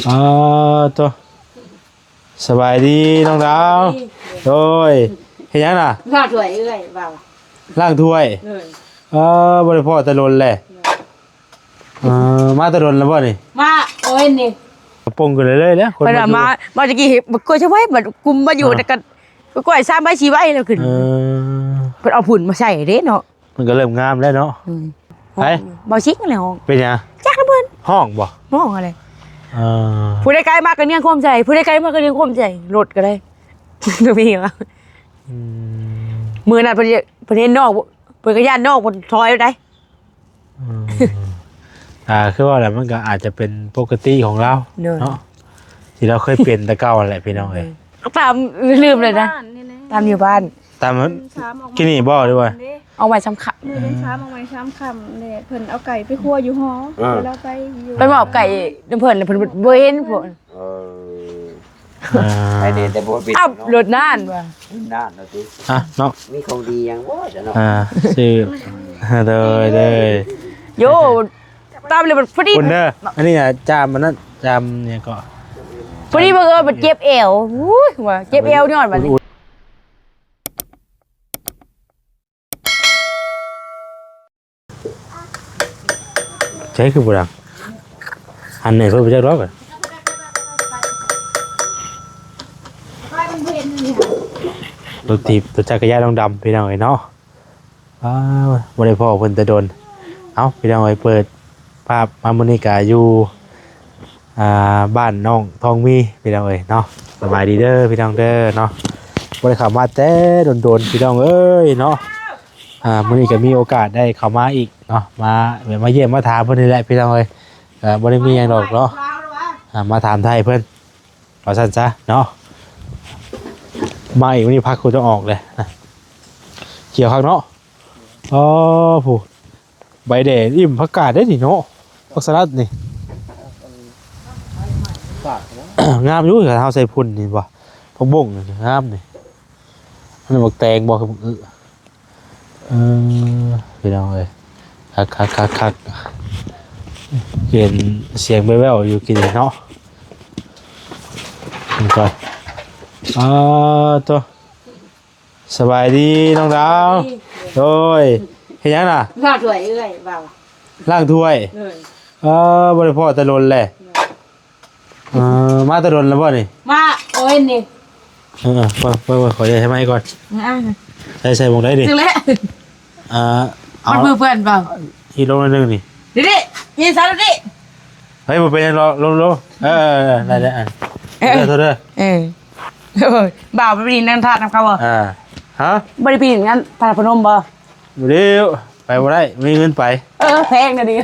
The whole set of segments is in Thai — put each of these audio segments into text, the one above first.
อ๋อตัวสบายดีน้องดาวโดยเห็นยังน่ะล้างถ้วยเอ้ยเปล่าล้างถ้วยบริพ่อตะลนแหละมาตะลนแล้วบ่นี่มาโอ้ยนี่ปงกันเลยเนี่ยคนมาจะกี่ก็จะไว้แบบกุมมาอยู่แต่กันก็ไอ้ซ้ำใบชีไว้แล้วขึ้นเพิ่นเอาผุ่นมาใส่เด้เนาะมันก็เริ่มงามแล้วเนาะไปบ่ชิกอะไรห้องเป็นยังจักระเบิดห้องบ่ห้องอะไรผู้ใดไกลมากก็เนี่ยความใจผู้ใดไกลมากก็เนี่ยความใจรถก็ได้ก็มีเหรอมือนั่นเพิ่นเห็นนอกเพิ่นก็ย่านนอกเพิ่นถอยได้คือว่าอะไรมันก็อาจจะเป็นปกติของเราเนาะที่เราเคยเป็นแต่เก่าแหละพี่น้องเอ้ยตามลืมเลยนะตามอยู่บ้านตามกินนี่บ่ด้วยว่าเอาไว้ซ้ำขำมือเป็นช้ำเอาไว้ช้ำคำเนี่ยเพิ่นเอาไก่ไปคั่วอยู่หอเราไปอยู่ไปบอกไก่น้ำเพิ่นเพิ่นบ่เห็นพวกไปเดินแต่บ่เป็นรถน่านว่ะน่านเนาะติเนาะมีของดีหยังบ่จ้ะเนาะชื่อเด้อโยตามเลยพอดีคุณเด้ออันนี้จามมันนั่นจามเนี่ยก็พอดีบังเอิญมันเจ็บเอวว่าเจ็บเอวย้อนบัดนี้ใช่คือบุรังหันไหนเพื่อไปจักรอบกันรถถีบรถจักรยานดำพี่น้องไอ้เนาะวันนี้พ่อเพิ่นจะโดนพี่น้องไอ้เปิดภาพมาโมนิกาอยู่บ้านน้องทองมีพี่น้องเอ้ยเนาะสบายดีเด้อพี่น้องเด้อเนาะวันนี้เข้ามาแต่โดนพี่น้องเอ้ยเนาะมื้อนี้ก็มีโอกาสได้เข้ามาอีกเนาะมาเยี่ยมมาถามเพิ่นนี่แหละพี่น้องเอ้ยบ่ได้มีหยังดอกเนาะมาถามไทยเพิ่นเอาซั่นซะเนาะมาอีกวันนี้พักกูต้องออกเลยเขียวข้างเนาะผู้ใบแดงอิ่มผักกาดได้นี่เนาะผักสลัดนี่งามอยู่กับเฮาใส่พุ่นนี่บ่ผักบุ้งนี่งามนี่มันบักแตงบ่คือพี่น้องเอ้ยคักเห็นเสียงแว่วๆอยู่กินเนาะนี่ก่อนตัวสบายดีน้องดาวโดยเห็นยังน่ะล้างถ้วยเอ้ยเปล่าล้างถ้วยบริพ่อตะลนแหละมาตะลนแล้วบ่นี่มาโอ้ยนี่ขอใช้ไม้ก่อนใส่วงได้ดิถึงแล้วมันมือเพื่อนเปล่าอีลงนิดนึงนี่ดิยินซะดิเฮ้ยมันเป็นยังลงได้เท่าเด้อบ่าวไปปีนนั่งทาดน้ำเขาบ่ฮะบริปีนงั้นทาดพนมบ่เดี๋ยวไปบ่ได้มีเงินไปแพงนะดิ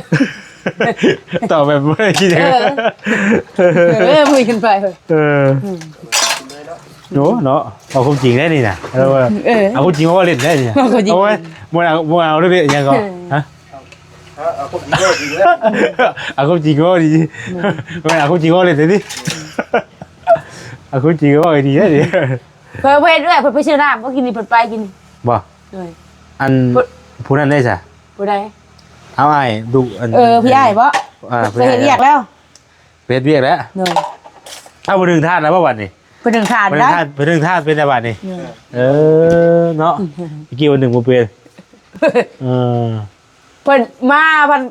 ต่อแบบไม่ได้คิดเลยมือขึ้นไปเนาะเอาความจริงได้นี่นะเอาความจริงว่าเล่นได้นี่เอาไว้มัวเอาเรื่องยังก่อนฮะเอาความจริงว่าดีเอาความจริงว่าดีไม่เอาความจริงว่าเล่นได้ดิเอาความจริงว่าดีได้ดิเพื่อนด้วยเพื่อนไปซื้อน้ำก็กินนี่เพื่อนไปกินบ่อันผู้นั้นได้จ้ะผู้ใดเอาไอ้ดูพี่ไอ้เพราะไปเห็นเรียกแล้วเป็นเรียกแล้วเอาไปดึงธาตุแล้ววันนี้ไปดึงธาตุได้ไปดึงธาตุเป็นอะไรนี่เนาะกี่วันหนึ่งโมเป็นเพิ่นมาพัน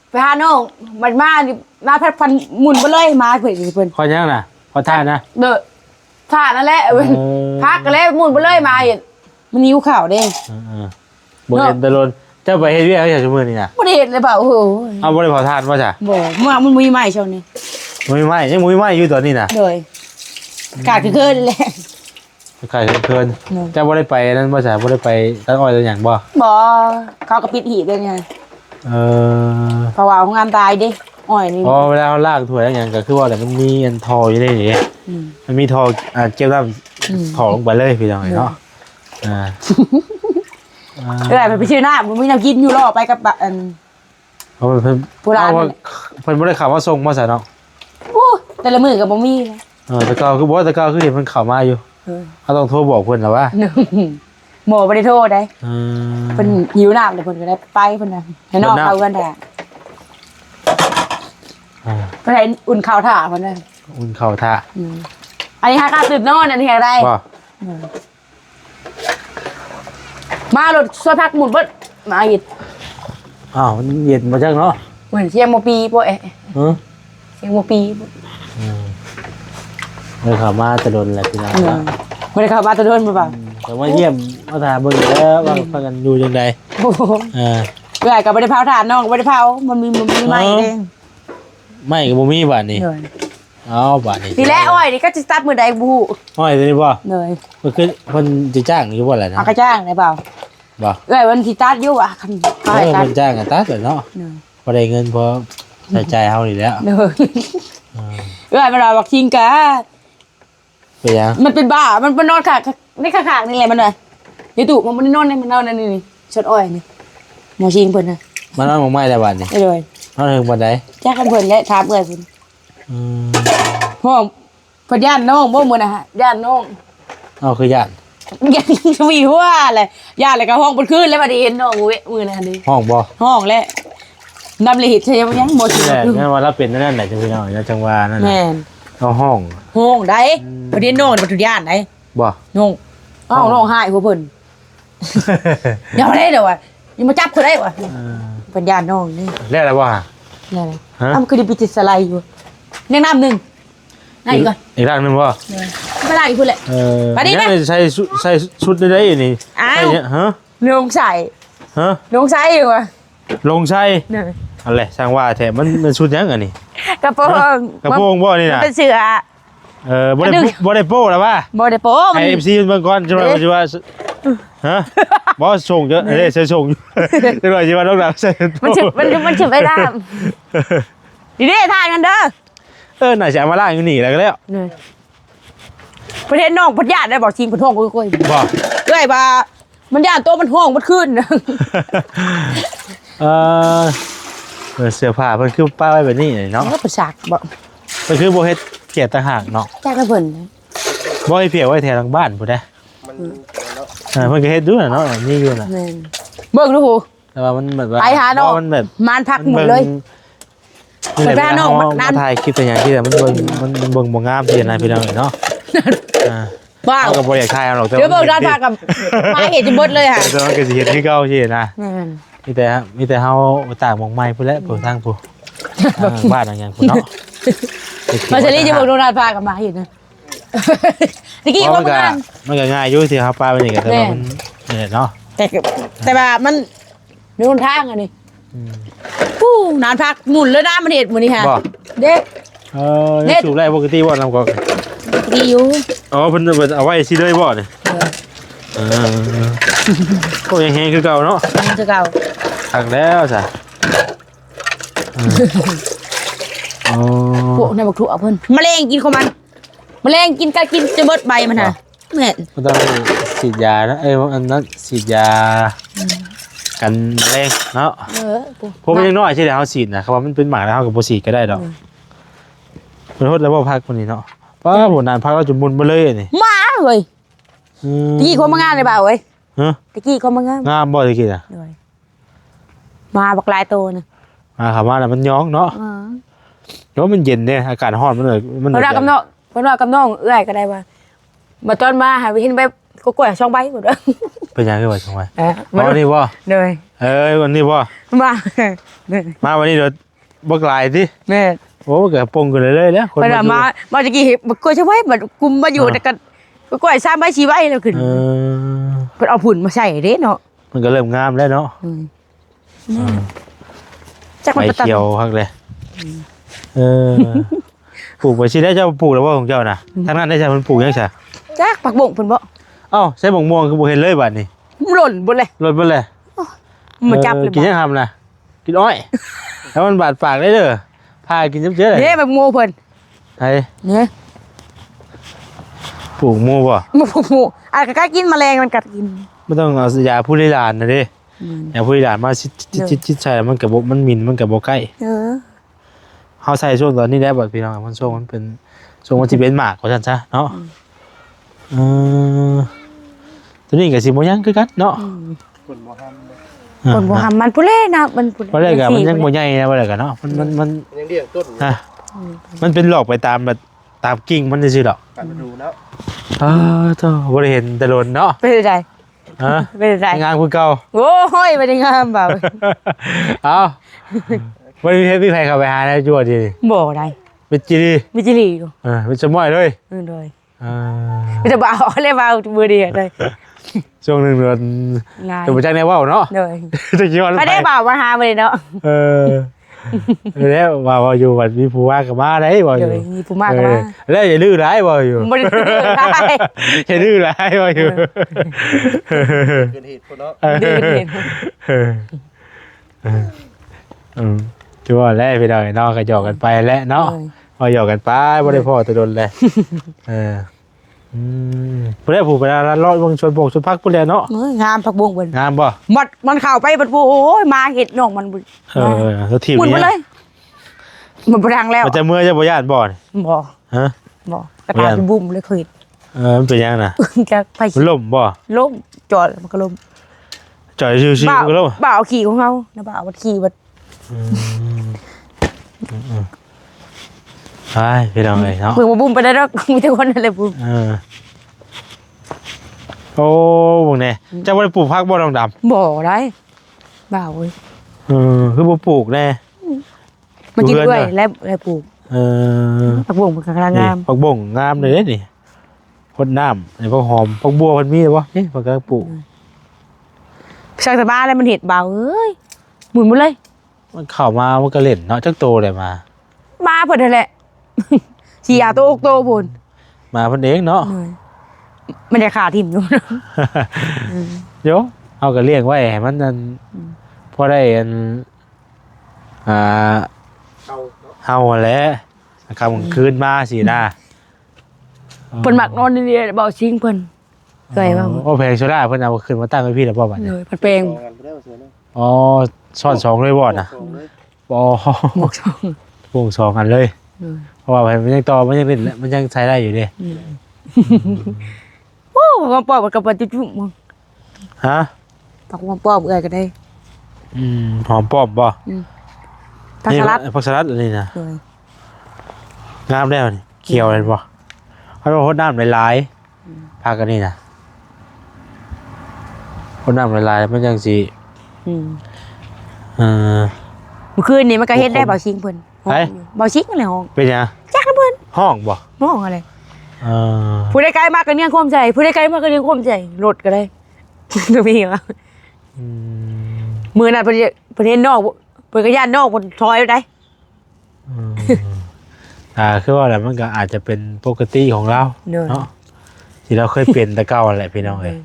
ไปหาน้องมันมาดิมาพันหมุนไปเลยมาเพิ่นขอยังน่ะขอธาตุนะธาตุนั่นแหละพักกันแล้วหมุนไปเลยมาอีกมันนิ้วข่าวเด้บ่เห็นตะลนเจ้าไปเฮ็ดเวียกอย่างชั่วโมงนี่นะบ่ได้เฮ็ดเลยเปล่าโอ้โหเอาบ่ได้เผาถ่านบ่จ้ะบ่มันมีไม้ช่วงนี้มีไม้ยังมีไม้อยู่ตอนนี้น่ะโดยขาดเกินแหละขาดเกินเจ้าบ่ได้ไปนั่นบ่จ้ะบ่ได้ไปตัดอ้อยตัดหยังบ่เขาก็ปิดหีบด้วยไงเพราะว่าของงานตายดิอ้อยนี่เวลาลากถ้วยอย่างก็คือว่าแต่มันมีอันทออยู่ในนี้มันมีทอเกี่ยวกับทอลงไปเลยพี่น้องเนาะไปชื่อหน้ามันไม่นำกินอยู่รอไปกับอันเพิ่นบ่ได้ข่าวว่าส่งมาใส่เนาะแต่ละมือกับบ่มีแต่ก็คือบอกแต่ก็คือเห็นเพิ่นข่าวมาอยู่เขาต้องโทรบอกเพิ่นแล้วว่าหมอบ่ได้โทรได้เพิ่นหิวน้ำเดี๋ยวเพิ่นก็ได้ไปเพิ่นน่ะให้นอกเอากันแท้ ไปไหนอุ่นข้าวถ่ามันเลย อุ่นข้าวท่า อันนี้ฮะการตื่นนอนอันนี้อะไร บ่ มารถสวนพักหมุนเบิดมาอีก อ้าวมันเย็นมาจังเนาะ เหมือนเชียงโมปีพวกเชียงโมปี เลยเข้ามาตะดนแหละพี่น้อง ไม่ได้เข้ามาตะโดนมาเปล่า แต่ว่าเยี่ยมมาถามเบิ่งแล้วว่าพากันอยู่จังได๋ โอ้โห เอื่อยกับไม่ได้เผาถ่านน้องไม่ได้เผามันมีไม้เอง ไม่ก็บ่มีบาดนี้เอาบาดนี้ ทีแรกอ้อยนี่ก็จะตัดมือใดบู อ้อยตัวนี้บ่ เลย มันคือเพิ่นสิจ้างอยู่บ่ล่ะนะ เอากระจ้างได้เปล่า บ่ เอื่อยวันที่ตัดอยู่อ่ะคัน เออเพิ่นจ้างก็ตัดแหละเนาะบ่ได้เงินพอใช้จ่ายเฮานี่แหล้ว เลยเอื่อยมันเราบอกทิ้งกะ ไปยัง มันเป็นบ้ามันนอนขาในขานี่แหละมันเลยในตู้มันไม่ได้นอนในมันนอนในนี่ชดอ้อยนี่หมอชิงเพิ่นนะ มานอนหม่องไม้ได้บาดนี้ ได้เลย นอนถึงบันได แจ้งกันเพิ่นและถามเอื่อยเพิ่น อืม ห้องเพิ่นย่านน้องบ่มื้อนะฮะย่านน้อง เอาคือย่าน ย่านมีหัวเลยย่านเลยก็ห้องเพิ่นคืนแล้วบัดนี้เห็นน้องเว้ยมื้อนั้นดิ ห้องบ่ ห้องแล้วนำเลยเฮ็ดใช่ยังบ่สิ นี่แหละงั้นว่าเราเป็นนั่นแหละจังพี่น้องอย่าจังว่านั่นน่ะ แม่น เอาห้อง ห้องใดประเด็นน้องบ่ทุกย่านใด บ่ น้องอ้าวน้องหายหัวเพิ่นอย่ามาได้เด้อว่ะอย่ามาจับเขาได้ว่ะเพิ่นย่านน้องนี่ แล้วอะไรบ่ นั่น ฮะ อ้ำคือดิปิติสไลด์อยู่เลี้ยงน้ำหนึงนั่นอีกก่อน อีกร่างหนึงบ่ ไม่ได้อีกพุ่นแหละ ไปดิ ยังใส่ชุดได้นี่ อ้าว ใส่เนี่ยฮะ ลงใส่ ฮะ ลงใส่อยู่ว่ะ ลงใส่ นั่น อะไรช่างว่าแท้มันชุดยังอันนี้ กระโปรง กระโปรงบ่นี่ มัน น่ะ เป็นเสือ บ่ได้บ่ได้โป้แล้วว่า บ่ได้โป๊มั ไอ้ น FC เบิ่งก่อนจังว่าสิว่าฮะบ่ส่งเยอะเด้ใส่ส่งอยู่จังว่าสิว่าต้องดักใส่ มันฉึบไปได้ดีๆทานกันเด้อ น่าสิเอามาล้างอยู่นี่แล้วก็แล้ว นี่ประเทศน้องพัทยาได้บอกทีมพันห้องก้อย บ่ ๆด้วยว่ามันย่านโตมันห้องมันขึ้น เสื้อผ้าเพิ่นคือป้าไว้แบบนี้เนาะ แล้วประสาทบอก เพิ่นคือบ่เฮ็ดเกียรต่างหากเนาะ แจ้งกันเพิ่น บ่ให้เพียไว้แถวหลังบ้านพุ่นเด้เพิ่นก็เฮ็ดดูน่ะเนาะนี่อยู่น่ะ แม่นเบิ่งดูหู แต่ว่ามันแบบว่า ไปหาน้อง มันแบบ มานพักหมดเลย นี่แหละ ไปหาน้อง เวล นั่น มาถ่ายคลิปตัวอย่างที่แต่มันเบิ่งบ่งามที่นะพี่น้องเนาะ บ้า เราก็บ่อยากถ่ายเอาหรอกแต่ เดี๋ยวเบิ่งด้านพักกับมาเห็นจะเบิดเลยค่ะ แต่มันก็สิเฮ็ดคือเก่าสินะ แม่น มีแต่เฮาต่างหม่องใหม่พุ่นแหละพุ่นทางพุ่นบ้านอะไรอย่างพุ่นเนาะ มาเชอรี่จะเบิ่งด้านพักกับมาเห็นนะตะกี้ว่ามันงาน มันก็ง่ายอยู่ที่เฮาปาไปนี่ก็แต่ว่ามันนี่แหละเนาะ แต่ว่ามันโดนทางอันนี้ปู้นานพักหมุนเลยนะมันเห็ดหมือนี่ฮะ บ่ เด็ก นี่สูบได้ปกติบ่นำก็ ดีอยู่ อ๋อเพิ่นเอาไว้สิเลยบ่นี่ก็ยังแฮงคือเก่าเนาะ มันจะเก่า ทักแล้วจ้ะอ๋อ พวกในบักถุเอาเพิ่นแมลงกินของมันแมลงกินก็กินจะเบิดใบมันฮะแม่น มันต้องฉีดยานะอันนั้นฉีดยากันแมลงเนาะเพราะมันยังน้อยใช่ไหมเฮาฉีดนะครับว่ามันเป็นหมาแล้วเฮาก็บ่ฉีดก็ได้ดอกเพิ่นโทษแล้วบ่พักคนนี้เนาะป้าบ่นานพักแล้วจุมุนบ่เลยนี่ มาเว้ยตะกี้คนมางานเลยเปล่าเว้ย ฮะ ตะกี้คนมางาน งามบ่ตะกี้น่ะ เลยมาบักลายโตนะ มาครับมาแล้วมันย้องเนาะเนาะมันเย็นเด้อากาศร้อนมันเลย เพิ่นว่ากับน้องเพิ่นว่ากับน้องเอื้อยก็ได้ว่ามาตอนมาหาไปเห็นแบบก็กล้วยช่องใบหมดเลย เป็นยังคือว่าจังไว้ มา วันนี้บ่ เลย วันนี้บ่ มา มาวันนี้เดี๋ยวบ่กลายสิ แม่ โอ้ก็ปงกันเลยแล้วคน เพิ่นว่ามาตะกี้บักกล้วยช่องใบบัดกุมมาอยู่แต่ก็กล้วย3ใบ4ใบแล้วขึ้นเพิ่นเอาผุ่นมาใส่เด้เนาะ มันก็เริ่มงามแล้วเนาะ จัก ใบ มันประตั เขียวคักเลยปลูกไปสิได้เจ้าปลูกแล้วว่าของเจ้าน่ะทางนั้นได้ใช่มันปลูกยังไง จักผักบงเพิ่นบ่ เอ้าใช้บ่งม่วงคือบ่เห็นเลยบัดนี้ หล่นบ่เลย รถบ่เลย มาจับเลย กินยังทำน่ะกินอ้อยแล้วมันบาดปากได้เด้อพากินเยอะๆเลย เด้แบบโมเพิ่น ไอ้ เนี่ย ปลูกม่วงบ่ หมูอ่ะก็กินแมลงมันกัดกิน ไม่ต้องเอายาผู้ลิลานนะเด้ยาผู้ลิลานมาชิดใส่มันก็บ่มันมินมันก็บ่ใกล้เฮาใส่ช่วงตอนนี้ได้บ่พี่น้องมันช่วงมันเป็นช่วงวันที่เป็นหมากว่าซั่นซะเนาะตัวนี้ก็สิบ่ยังคือกันเนาะ คนบ่ทำมันผู้เล่นะมันผู้ บ่ได้ก็มันยังบ่ใหญ่นะบ่ได้ก็เนาะมัน ยังเรียกต้น ฮะมันเป็นหลอกไปตามแบบตามกิ่งมันซื่อๆดอก การมาดูแล้ว เจ้าบ่ได้เห็นแต่โดนเนาะ เป็นไร ฮะ เป็นไร งานคือเก่า โอ้ยไม่ได้งามเปล่า เอาบ่มีเพชรมีไผเข้าไปหาแล้วจั่วดิ บ่ได้ เป็นจีดี ไม่จิรีอยู่ เป็นสมอยเลย เลย อ่า ไม่จะบ่าวเลยบ่าวมือเดียวเลย ช่วงหนึงเดือน นาย จะบ่จักแน่เว้าเนาะ เลย จะคิดว่า ไม่ได้บ่าวมาหาไปเนาะ เออแล้วว่าอยู่บัดมีผู้ว่าก็มาได้บ่อ เล ยู่ ยมีผู้มากมา แล้วอย่าดื้อร้ายบ่อยู่ บ่ได้ได้ อย่าดื้อร้ายบ่อยู่ เกินเหตุคนเนาะ ดื้อเด่น คือว่าแล้วพี่น้องเนาะก็หยอกกันไปแล้วเนาะพอหยอกกันไปบ่ได้พ่อแตะดนเลยบ่ได้ผู้ไปแล้วรอดวงชนบกชนพักพุ่นแล้วเนาะ งามผักบุ้งเบิ่น งามบ่ มันเข้าไปบัดโอ้ยมาเห็ดน้องมัน แล้วทีม หมุน นี้ มาเลยมันบ่ดังแล้ว มันจะเมื่อจะบ่ย่านบ่นี่ บ่ ฮะ บ่กระตาจะบุ้มเลยเคย มันเป็นยังน่ะ จะไป มันล่มบ่ ล้มจอดมันก็ล้ม จ่อยชิวๆก็ล่ม บ่าวขี่ของเฮานะบ่าวมันขี่บัด ใช่พี่น้องเอ้ยเนาะ เพิ่งมาบุ้มไปได้ดอกมีแต่คนนั่นแหละบุ้ม โอ้พวกนี้จะบ่ได้ปลูกผักบ่ดองดำ บ่ได้บ่าวเว้ย คือบ่ปลูกแน่ มันกิน ดูเพื่ ด้ อ วน ย น่ะ และปลูก ผั ผักบุ้งมันกำลังงาม ผักบ่งงามเลยเด้นี่พดน้ำไอ้ผักหอมผักบัวเพิ่นมีบ่นี่เพิ่นก็ปลูก ช่างสบายแล้วมันเห็ดบ่าวเอ้ยหมุนหมดเลย มันเข้ามามันก็เล่นเนาะจักโตได้มา มาเพิ่นนั่นแหละ สิยาโตอกโตพุ่น มาเพิ่นเองเนาะ มันจะขาถิ่มอยู่ เดี๋ยวเอาก็เลี้ยงไว้ให้มันนั่นพอได้อันอ่า เอาเนาะ เฮาแหละกลางคืนมาสินะ เพิ่นมักนอนนี่ๆเบาชิงเพิ่นเคยว่า โอ้เพลงโซดาเพิ่นเอาขึ้นมาตั้งไว้พี่แล้วบ่บัดนี้ เลยเพิ่นแปลง ต่อกันไปได้เสียเลย อ๋อซ่อนสองเลยบ่น่ะ ส่งเลย อ๋อ หมวกช่อง วงสองอันเลย เพราะว่ามันยังต่อมันยังเป็นมันยังใช้ได้อยู่ดิ โอ้มาปอบกับปัจจุบันมึง ฮะ ปักมาปอบเอ้ยก็ได้ หอมป้อมบ่ ผักสลัด นี่ผักสลัดอันนี้นะ เลย งามแล้วนี่เขียวเลยบ่เขาบอกว่าน้ำหลายๆผักอันนี้นะคนน้ำหลายๆมันยังสิเออ เมื่อคืนนี้มันก็เฮ็ดได้เบาชิงเพิ่น ไป เบาชิงอะไรห้อง เป็นยัง จักนะเพิ่น ห้องบ่ ห้องอะไร เออ ผู้ใดไกลมากก็เนี่ยความใจผู้ใดไกลมากก็เนี่ยความใจรถก็ได้ ก็มีว่า อืม มื้อนั้นเพิ่นเห็นนอกเพิ่นก็ย่านนอกเพิ่นถอยไปได้ คือว่าอะไรมันก็อาจจะเป็นปกติของเรา เนอะ เนาะที่เราเคยเป็นแต่เก่าแหละพี่น้องเอ้ย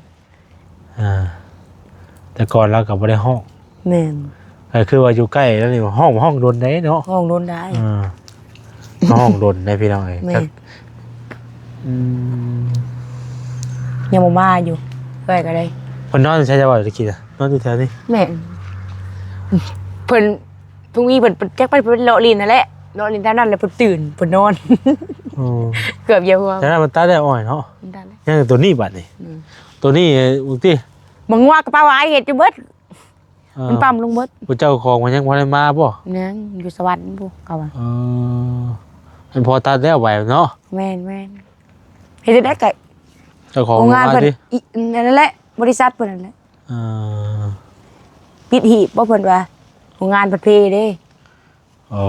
แต่ก่อนเราก็บ่ได้ห้อง แม่น ก็คือว่าอยู่ใกล้แล้วนี่ห้องโดนได้เนาะ ห้องโดนได้ ห้องโดนได้พี่น้องเอ้ย แม่ จัก ยังบ่มาอยู่เอ้ยก็ได้ คนนอนใช้จังหวะตะกี้อะนอนอยู่แถวนี้ แม่นเพิ่นพรุ่งนี้เพิ่นแจ็คไปเป็นเลาะลินนั่นแหละเลาะลินด้านนั้นแล้วเพิ่นตื่นเพิ่นนอน เกือบเยอะว่า แต่นั้นมันตาได้อ่อยเนาะ ด้านนั้น ยังตัวนี้บัดนี่ตัวนี้บางที บางว่ากระเป๋าหายเฮ็ดจะเบิดมันปั๊มลงเบิด พระเจ้าของมันยังบ่ได้มาบ่ นั่งอยู่สวรรค์พวกเขาว่า มันพอตาได้ไหวเนาะ แม่นเฮ็ดได้ก็ เจ้าของ โรงงาน มา เพิ่น ดิ อีนั่นแหละบริษัทเพิ่นนั่นแหละ เออ ปิดหีบบ่เพิ่นว่าโรงงานเพิ่นเพเด้ โอ้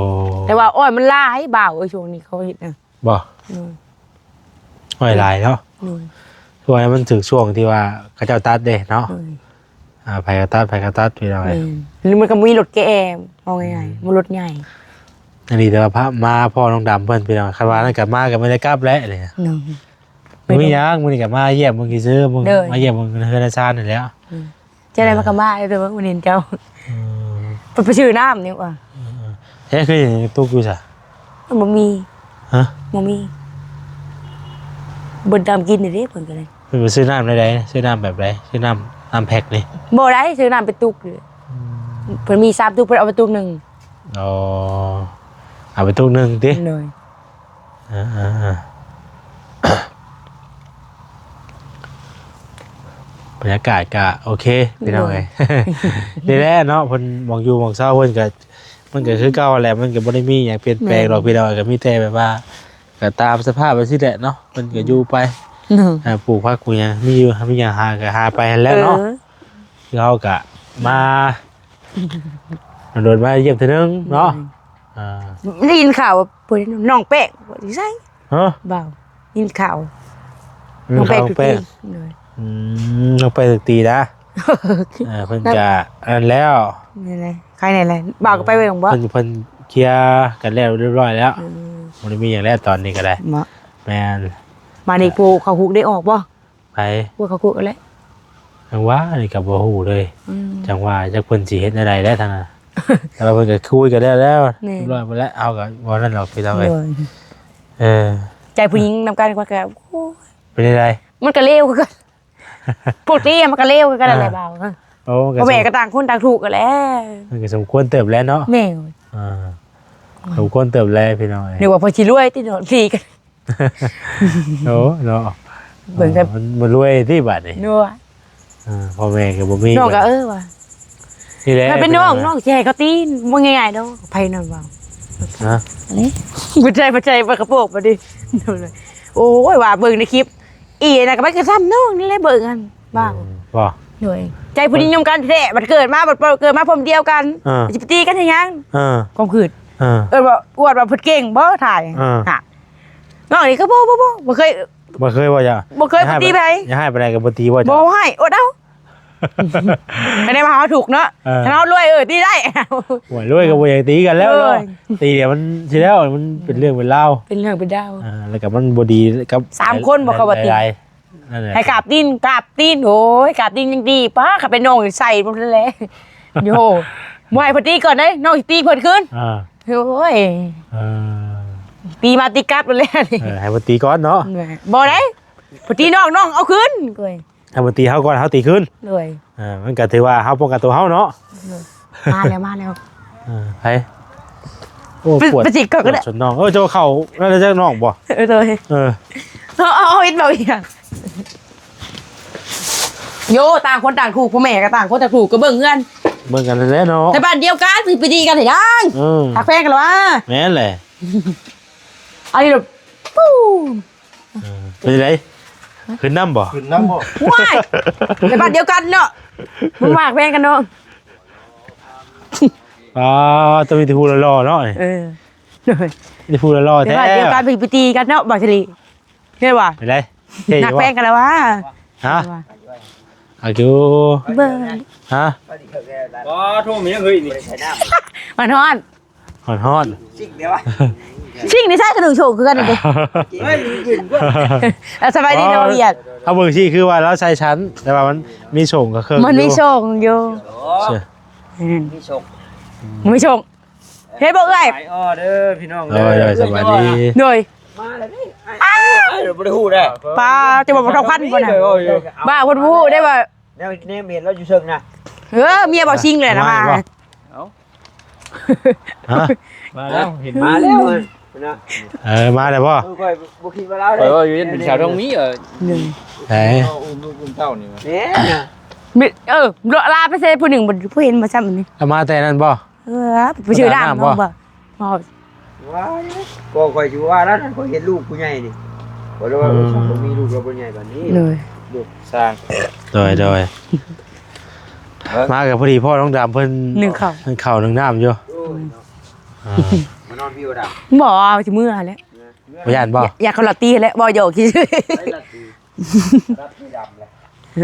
แต่ว่าอ้อยมันหลายบ่าวช่วงนี้เขาเฮ็ดนะ บ่ห้อยหลายเนาะ นู่น ช่วงนี้มันถึงช่วงที่ว่าเขาเจ้าตัดเด้เนาะ นู่น ไผก็ตัดพี่น้องเอ้ย หรือมันก็มีรถแกแอมเอาง่ายๆมันรถใหญ่ อันนี้แต่ว่าพระมาพ่อน้องดำเพิ่นพี่น้องคันว่านั่นก็มาก็ไม่ได้กลับแล้วเลย นึง มึงมีหยังมึงนี่ก็มาเยี่ยมมึงกี่ซื้อมึง เด้อ มาเยี่ยมมึงเฮือนอาจารย์นี่แหล้ว จะได้มาก็มาเด้อวันนี้เจ้าเพิ่นไปชื่อน้ำนี่ว่า เฮ้ยคืออย่างนี้ตุ๊กอยู่ซะ มันบ่มี ฮะ บ่มีเบิ่นตามกินนี่เด้เพิ่นก็เลย เพิ่นไปซื้อน้ำใดๆซื้อน้ำแบบใดซื้อน้ำแพ็คนี่ บ่ได้ซื้อน้ำเป็นตุกเลยเพิ่นมี3ตุกเพิ่นเอาไปตุกหนึง อ๋อเอาไปตุ๊กหนึงติ เลย โ บรรยากาศก็โอเคพี่น้องเอ้ย นี่แหละเนาะเพิ่นมองอยู่มองเศร้าเพิ่นก็มันก็คือเก่าแหละมันก็บ่ได้มีหยังเปลี่ยนแปลงหรอกพี่น้องก็มีแต่แบบว่าก็ตามสภาพไปสิแหละเนาะเพิ่นก็อยู่ไปปลูกผักปลูกหยังมีอยู่มีหยังหาก็หาไปหั่นแหล้วเนาะคือเฮาก็มาโดนมาเยี่ยมเทื่อนึงเนาะได้ยินข่าวว่าเพิ่นน้องแป้งบ่สิใช่ ฮะ บ่าวยินข่าวน้องแป้งทุกทีเลย น้องแป้งตึกตีนะเพิ่นก็อันแล้ว นี่แหละใครไหนแหละบ่าวก็ไปเว้ยของบ่ เพิ่นเคลียร์กันแล้วเรียบร้อยแล้วบ่ได้มีหยังแล้วตอนนี้ก็ได้ บ่ แม่น มานี่ปูเขาคุกได้ออกบ่ ไป ปูเขาคุกแล้ว จังว่านี่ก็บ่ฮู้เลยจังว่าจักเพิ่นสิเฮ็ดอะไรได้ทางนั้น แต่ว่าเพิ่นก็คุยกันได้แล้วเรียบร้อยหมดแล้วเอาก็บ่นั่นหรอกพี่น้องเอ้ยใจผู้หญิงนำกันกว่าแกโอ้ย เป็นได มันก็เลวคือกันพวกนี้มันก็เลวคือกันอะไรบ่าว โอ้ พ่อแม่ก็ต่างคนต่างถูกกันแหล้ว มันก็สมควรเติบแล้วเนาะ แม่ สมควรเติบแล้วพี่น้องเอ้ย เดี๋ยวว่าพอสิรวยที่โดนพี่กัน โอ้เนาะ เบิ่งกัน มันรวยที่บัดนี่ นัว พ่อแม่ก็บ่มี น้องก็ว่ะ นี่แหละ ถ้าเป็นน้องสิให้เขาตีนบ่ง่ายๆดอกไผนั่นว่า นะ อันนี้บ่ใจบ่กระโปกบ่ดิโอ้ยว่าเบิ่งในคลิปอีน่ะก็ไปกระซ้ำน้องนี่แหละเบิ่งกันบ้าง บ่ หน่วยใจผู้หญิงนำกันแท้บัดเกิดมาพร้อมเดียวกันสิไปตีกันได้ยังความขืดว่าอวดว่าเพิ่นเก่งบ่ถ่ายค่ะน้องนี่ก็บ่เคย บ่เคยว่าจะ บ่เคยตีไป อย่าให้ไปไหนก็บ่ตีว่าจะ บ่ให้อดเอาไม่ได้มาหาถูกเนาะถ้าเรารวยตีได้ หวยรวยก็บ่อยากตีกันแล้วเนาะตีเดี๋ยวมันสิแล้วมันเป็นเรื่องเป็นราว เป็นเรื่องเป็นดาว แล้วก็มันบ่ดีกับ 3คนบ่เข้าบ่ตี นั่นแหละ ให้กราบตีนโอ้ยกราบตีนยังดีป้าขับไปน้องใส่บ่แลโยบ่ให้เพิ่นตีก่อนเด้น้องสิตีเพิ่นคืนโอ้ยตีมาตีกลับเลยนี่ ให้บ่ตีก่อนเนาะ บ่ได้เพิ่นตีน้องเอาคืนก้อย ถ้าบ่ตีเฮาก่อนเฮาตีคืน เลย มันก็ถือว่าเฮาป้องกันตัวเฮาเนาะ มาแล้ว ไปโอ้ปวด ไปจิกก่อนก็ได้ ชนน้องเจ้าเข้าน่าจะน้องบ่ เลยเอาอีกบ่อีกโยต่างคนต่างถูกพ่อแม่ก็ต่างคนต่างถูกก็เบิ่งเงิน เบิ่งกันแล้วเนาะ แต่บ้านเดียวกันสิไปดีกันได้ยังหักแพงกันหรอวะ แม่นแหละ อันนี้แบบปู้ เป็นไงขึ้นน้ำบ่ ขึ้นน้ำบ่ ว้ายในบ้านเดียวกันเนาะมันหักแพงกันเนาะ จะมีที่พูดล่อๆเนาะที่พูดล่อๆ ใน แท้ บ้านเดียวกันไปตีกันเนาะบ่ชลีเห็นป่ะ เป็นไร หักแพงกันแล้ววะ ฮะอากิว เบิ่ง ฮะ อ๋อทุ่มยังเฮ้ยนี่ มันฮอน ฮอน สิ่งเดียววะ ชิงนี่ใช่กระดูกโฉกคือกันดิ เฮ้ยยืนกว่า สบายดีเนาะเบียด เอาเบิ่งชี้คือว่าแล้วใช้ชั้นแต่ว่ามันมีโฉงกับเครื่อง มันมีโฉกอยู่ มีโชค มันมีโฉกเฮ้ยบอกเอ้ย ขายอ้อเด้อพี่น้อง โอ้ยสบายดี หน่อย มาเลยนี่เดี๋ยวบ่ได้ฮู้ได้ ปลาจะบอกว่าเราพันก่อนนะบ้าคนพูดได้ว่า แนวเมียนเราอยู่เชิงนะ เมียบอกชิงเลยนะมา ฮะ มาแล้วเห็น มาแล้วนะ มาแล้วป่ะ ค่อยบ่คิดว่าเรา ไปว่าอยู่เป็นชาวท้องมีไหน อุ้มเต้านี่วะ เนี่ย ลาไปเซ่ผู้หนึ่งผู้เห็นมาซ้ำมันนี่ มาแต่นั่นป่ะ ไปชื่อด่านน้องบ่ ว่าก็ค่อยสิว่าแล้วค่อยเห็นลูกผู้ใหญ่นี่บ่ได้ว่าบ่มีลูกแล้วบ่ใหญ่แบบนี้ เลย ลูกสร้าง โดยมากับพอดีพ่อน้องดำเพิ่น หนึ่งเข่า เข่าหนึ่งน้ำอยู่ มานอนพี่บ่ได้ บ่จะมือแล้ว พยานบ่ อยากเขาหลอดตีแล้วบ่โยกคิด ไปรับที่ดำเลย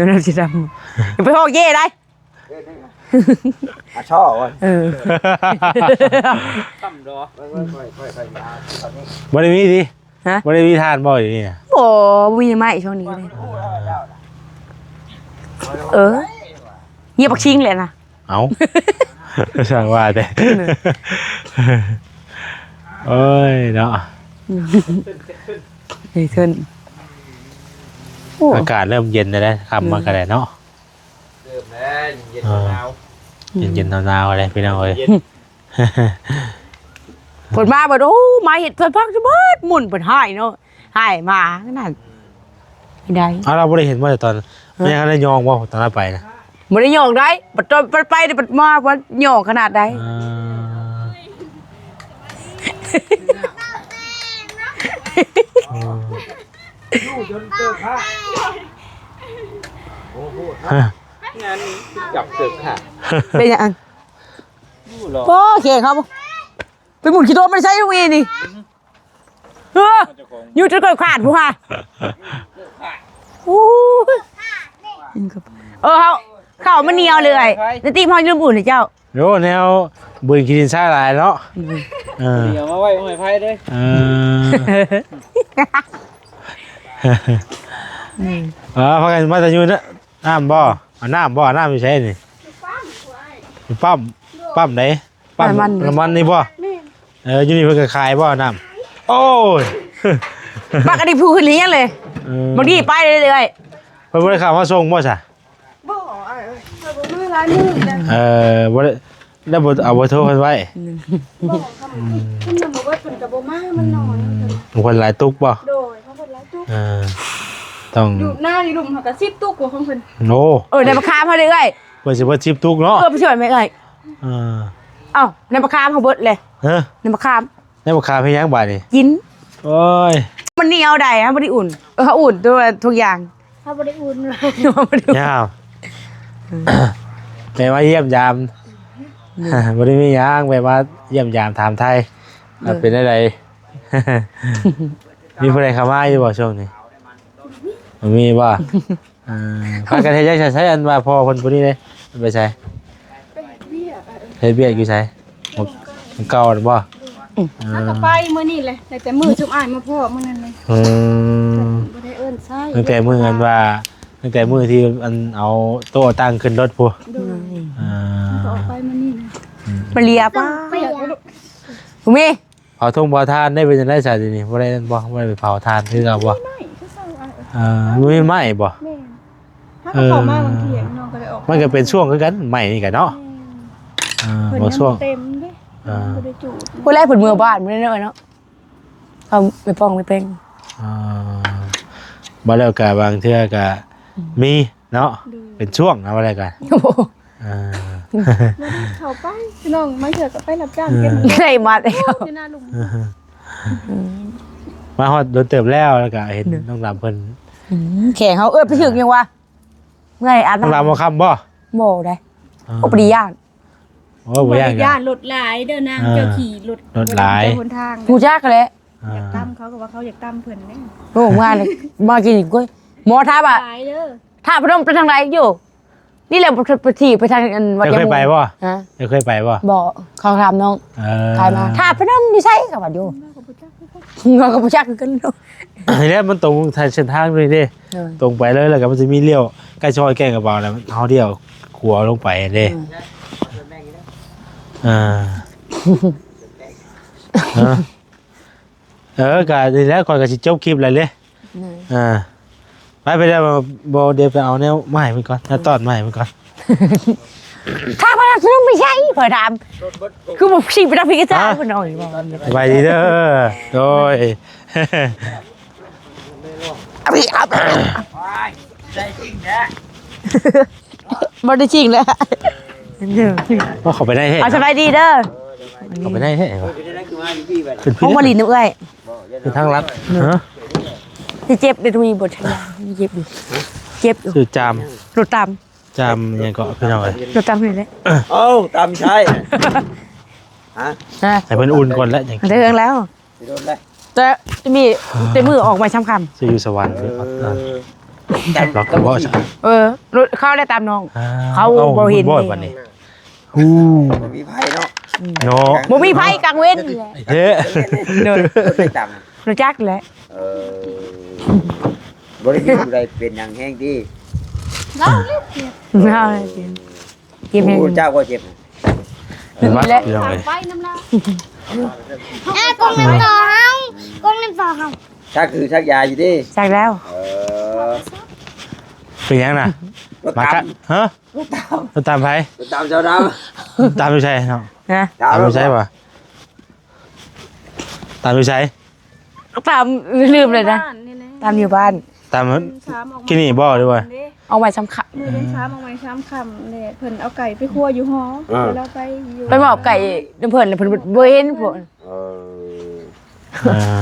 เราจะดำไปห้องเย่ได้ ช่อวะ ตั้มดอ บ่ได้มีสิ ฮะ บ่ได้มีทานบ่อยู่นี่ บ่มีไม่ช่วงนี้เลยเงียบปักชิงเลยนะ เอ้าสั่งว่าแต่โอ้ยเนาะ เฮ้ยขึ้น อากาศเริ่มเย็นแล้วนะค่ำมากันแล้วเนาะ เริ่มแล้วเย็นหนาว เย็นๆหนาวๆอะไรพี่น้องเอ้ย ผลมาบ่โอ้มาเห็ดเพิ่นพักจะเบิดหมุนเพิ่นหายเนาะหายมาขนาดไม่ได้ เราบ่ได้เห็นว่าแต่ตอน ไม่งั้นได้ยองบ่ตอนนั้นไปนะ บ่ได้หยอกได้บัดตอนไปนี่บัดมาว่าหยอกขนาดใด ลูกจนเกิดพระ งานนี้จับเกิดค่ะ เป็นหยัง ดูหรอ บ่เข่งครับไปหมุนขี้โตมันใช้ตรงนี้นี่อยู่จนเกิดขาดผู้ค่ะอู้เขามันเหนียวเลยแล้วตีพอลืมอุ่นให้เจ้า โอ้แนวบืนกินซ่าหลายเนาะ เดี๋ยวมาไว้ห้อยไพ่ด้วย พากันมาแต่อยู่นะน้ำบ่น้ำอยู่ใช่นี่ปั๊มไหนปั๊มน้ำมันนี่บ่อยู่นี่เพิ่นก็ขายบ่น้ำโอ้ย ปากกระดิบพูขึ้นเลี้ยงเลยบางทีไปเรื่อย เพิ่นบ่ได้ข่าวมาส่งบ่ซะ บ่เพิ่นบ่มือหลายมือจ้ะ บ่ได้แล้วบ่เอาเบอร์โทรเพิ่นไว้ บอกเพิ่นน่ะบอกว่าเพิ่นก็บ่มามันนอนเพิ่น คนหลายตุกบ่ โดยเขาเพิ่นหลายตุก ต้อง อยู่หน้าอยู่ลุมเขาก็10ตุกกว่าของเพิ่น โน ในปลาคาร์ฟเขาเรื่อย เพิ่นสิเบิด10ตุกเนาะ ไปช่วยไหมเอ้ยเอ้าในปลาคาร์ฟเขาเบิดเลย ฮะ ในปลาคาร์ฟ ได้บ่ค่าเพียงบาดนี่ กิน โอ้ย มันเหนียวได้ฮะไม่ได้อุ่นเขาอุ่นตัวทุกอย่าง เขาบ่ได้อุ่นเลย ยาวไปมาเยี่ยมยามบ่ได้มีหยังไปมาเยี่ยมยามถามไทยว่าเป็นได้ได มีผู้ใดเข้ามาอยู่บ่ช่วงนี้บ่มีบ่พากันเฮ็ดจังไสใช้อันว่าพ่อเพิ่นผู้นี้เด้ไปใช้ ไปเบี้ย เฮ็ดเวียกอยู่ไสมันเก่าหรือบ่ แล้วก็ไปมื้อนี้เลยแต่มื้อชุมอ้ายมาพ่อมื้อนั้นเลย บ่ได้เอิ้นใช่ ตั้งแต่มื้ออันว่าตั้งแต่มื้อที่อันเอาโต๊ะตั้งขึ้นรถพู้ โดยก็ออกไปมื้อนี้นะ มาเลียป้า ไปอยากรู้ คุณแม่ เผาทงเผาทานได้เป็นจังได๋ซะทีนี้บ่ได้บ่ได้ไปเผาทานคือเอาบ่ ไม่คือเศร้าอ้าย มีไหม้บ่ แม่ถ้าเขาเข้ามาบางทีน้องก็ได้ออก มันก็เป็นช่วงคือกันไหม้นี่ก็เนาะ เพิ่น บ่ ยัง ช่วง เต็มเด้บ่ได้จูด ผู้แรกผลมือบ้านไม่ได้เนอะเนาะเอาไปป้องไปเป็น บ่แล้วก็บางเทื่อก็มีเนาะเป็นช่วงนะว่าอะไรกัน เข้าไปพี่น้องมาเถอะก็ไปรับจ้างเก็บ ใส่มาเลยครับ ที่หน้าลุง มาฮอดโดนเติบแล้วแล้วก็เห็นน้องลำเพิ่น แข่งเขาไปถึงยังวะเมื่อไหร่อาบ น้องลำ น้ำ บ่ค่ำบ่ โม่ได้โอ้ปริยาน โอ้บ่ย่าง ญาติรถหลายเด้อนางเจ้าขี่รถบนทาง กูจ้ากันเลย อยากตั้มเขาก็ว่าเขาอยากตั้มเพิ่นเด้ โอ้มาเลยมากินอีกก้อยหมอท้าบะ หลายเด้อ ท้าพนมไปทางไหนอยู่ นี่แหละไปถีบไปทางวัด จะเคยไปบ่ ฮะ จะเคยไปบ่ บอกเขาทำน้องทายมาท้าพนมดีใช่กับวัดอยู่งอกับผู้ชักกันเนาะ แล้วมันตรงทางเส้นทางเลยเด้ตรงไปเลยแล้วก็มันจะมีเลี้ยวใกล้ซอยแกงกระเป๋าแล้วเฮาเดียวขัวลงไปเด้ก็ดีแล้วก่อนก็สิจบคลิปเลยเลยไปได้บ่เดี๋ยวไปเอาแนวไม้มันก่อนแล้วตอดไม้มันก่อน ท้าพนมไม่ใช่เผยถามคือบอกชีไปทำพิกซ่าเพื่อนน้อยบอก สบายดีเด้อโดย บอได้จริงเลย ว่าเขาไปได้เฮ้ เอาสบายดีเด้อ เขาไปได้เฮ้ เป็น ห้องมาลินนึกเอ้ย เป็นทางลัดฮะ ที่เจ็บเดี๋ยวมีบทชนะเจ็บอยู่เจ็บอยู่ คือจาม รถตาม จามยังก็พี่น้องเลย รถตามนี่แหละ เอ้าตามใช่ฮะ นะ ให้เพิ่นอุ่นก่อนแล้วอย่าง เรื่องแล้ว สิโดนเลย แต่มีแต่มือออกมาช้ำค จะอยู่สวรรค์เลยล็อก กั กับบ บ่ บ่ ใช่ ำรถเข้าได้ตามน้อง เขาบ่เห็น บ่วันนี้ฮู้ มีไผเนาะ เนาะ บ่มีไผกลางเว้น เฮ้ เดิน ไปตาม รถจักรแหละ บ่ได้มีผู้ใดเป็นอย่างแห้งดี เราเรียกเกียรติ เอาเลยเจ็บแฮง ผู้เจ้าก็เจ็บ เห็นไหมพี่น้อง ทาง เลย ไปน้ำลาย กงน้ำต่อเฮากงน้ำต่อเฮา ชักคือชักยาอยู่ดิ จักแล้ว เป็นยังน่ะ รถ มา ตาม กันฮะ รถตาม ตามไผ รถตามเจ้าด ตามอยู่ใช่เนาะ นะ ำ ตามอยู่ใช่ป่ะตามอยู่ใช่ ตามลืมเลยนะ ตามอยู่บ้าน ตาม สามออกมา กินนี่บ่ด้วยวะ เด้ เอาไว้สำคัญ มือเป็นช้ำเอาไว้ช้ำคำเลยเพิ่นเอาไก่ไปคั่วอยู่หอแล้วเราไปอยู่ ไปบอกไก่น้ำเพิ่นเพิ่นบ่เห็นเพิ่น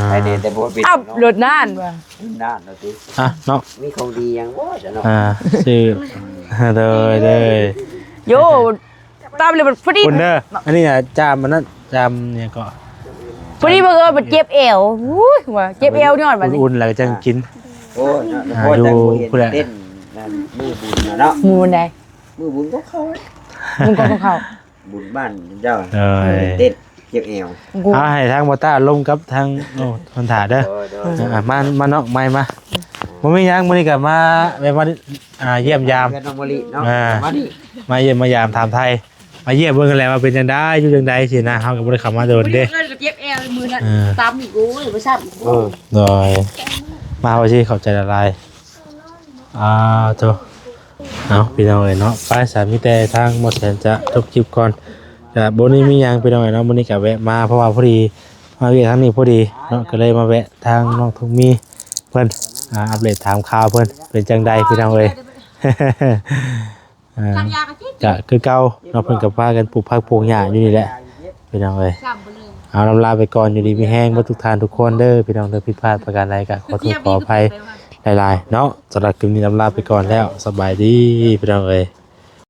ไอ้เด็กแต่บ่เป็น อ้าวรถน่านว่ะ ด้านเนาะติ อ่ะเนาะ มีของดีหยังบ่จ้ะเนาะ ชื่อเลย โยตามเลยพอดี คุณเด้ออันนี้อ่ะจามมันนั่นจามเนี่ยก็ พอดีเบิ่งมันเจ็บเอวอุ้ยว่าเจ็บเอวย้อนบัดนี้ อุ่นๆแล้วก็จังกิน โอ้ยเนาะพ่อแต่บ่เห็นเต้นนั่นมือบุญเนาะ หมูใด มือบุญก็เข้า มึงก็ต้องเข้า บุญบ้านเจ้า เออ เต้นเก็บเอว กู เอาให้ทางบอต้าลงกับทางโอ้คนถ่าเด้อ มาเนาะไม่มาบ่มีหยังมื้อนี้ก็มาแบบว่าเยี่ยมยาม เพื่อนน้องมะลิเนาะ อ่า มาดิ มาเยี่ยมมายามถามไทย มาเยี่ยมเบิ่งกันแหล้วว่าเป็นจังได๋อยู่จังได๋สินะเฮาก็บ่ได้เข้ามาโดนเด้ เจ็บเอวมือนั่น เออ ตามอีกโอ้ยบ่ซ้ำ เออ โดยมาว่าสิเข้าใจละลายโตเอาพี่น้องเอ้ยเนาะไปสามีแต่ทางหมดแสนจะจบคลิปก่อนก็บ่นี้มีหยังพี่น้องเอ้ยเนาะมื้อนี้ก็แวะมาเพราะว่าพอดีมาเวียทางนี้พอดีเนาะก็เลยมาแวะทางน้องทุกมีเพิ่นอัปเดตถามข่าวเพิ่นเป็นจังใดพี่น้องเอ้ย ก็คือเก่าเนาะเพิ่นก็พากันปลูกผักปลูกหญ้าอยู่นี่แหละพี่น้องเอ้ยเอาลำลาไปก่อนอยู่ดีมีแห้งบ่ทุกท่านทุกคนเด้อพี่น้องเด้อผิดพลาดประการใดก็ขอโทษขออภัยหลายๆเนาะสำหรับคลิปนี้ลำลาไปก่อนแล้วสบายดีพี่น้องเอ้ย